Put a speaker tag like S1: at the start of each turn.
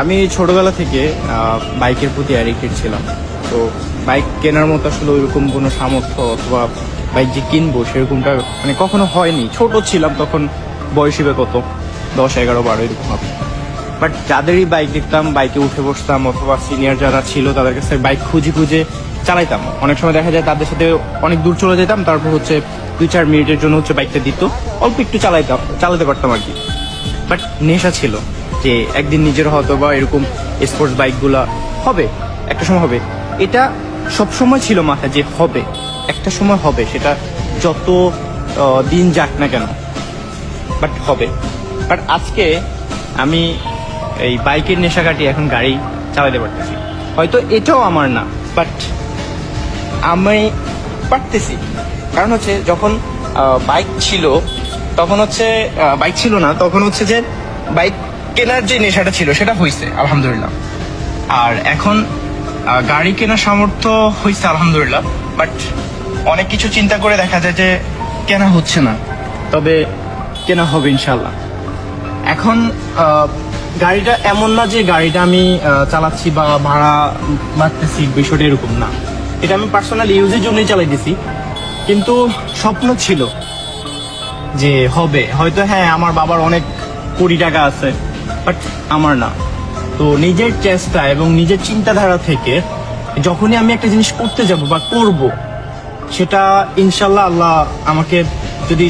S1: আমি ছোটবেলা থেকে বাইকের প্রতি অ্যাডিক্টেড ছিলাম। তো বাইক কেনার মতো আসলে ওইরকম কোনো সামর্থ্য অথবা বাইক যে কিনবো সেরকমটা মানে কখনো হয়নি। ছোট ছিলাম তখন, বয়স হিসেবে কত 10, 11, 12 এরকম হবে। বাট যাদেরই বাইক দেখতাম বাইকে উঠে বসতাম, অথবা সিনিয়র যারা ছিল তাদের কাছে বাইক খুঁজে খুঁজে চালাইতাম। অনেক সময় দেখা যায় তাদের সাথে অনেক দূর চলে যেতাম, তারপর হচ্ছে 2-4 মিনিটের জন্য হচ্ছে বাইকটা দিত, অল্প একটু চালাতে পারতাম আর কি। বাট নেশা ছিল যে একদিন নিজের হয়তো বা এরকম স্পোর্টস বাইকগুলা হবে, একটা সময় হবে। এটা সব সময় ছিল মাথায় যে হবে, একটা সময় হবে, সেটা যত দিন যাক না কেন, বাট হবে। বাট আজকে আমি এই বাইকের নেশা কাটিয়ে এখন গাড়ি চালাতে পারতেছি। হয়তো এটাও আমার না, বাট আমি পারতেছি। কারণ হচ্ছে যখন বাইক ছিল তখন হচ্ছে বাইক ছিল না, তখন হচ্ছে যে বাইক কেনার যে নেশাটা ছিল সেটা হয়েছে আলহামদুলিল্লাহ। আর এখন গাড়ি কেনার সামর্থ্য হয়েছে আলহামদুলিল্লাহ, বাট অনেক কিছু চিন্তা করে দেখা যায় যে কেনা হচ্ছে না, তবে কেনা হবে ইনশাল্লাহ। এখন গাড়িটা এমন না যে গাড়িটা আমি চালাচ্ছি বা ভাড়া মারতেছি, বিষয়টা এরকম না। এটা আমি পার্সোনাল ইউজের জন্যই চালাইতেছি। কিন্তু স্বপ্ন ছিল যে হবে হয়তো, হ্যাঁ আমার বাবার অনেক কোটি টাকা আছে, বাট আমার না। তো নিজের চেষ্টা এবং নিজের চিন্তাধারা থেকে যখনই আমি একটা জিনিস করতে যাব বা করব, সেটা ইনশাল্লাহ আল্লাহ আমাকে যদি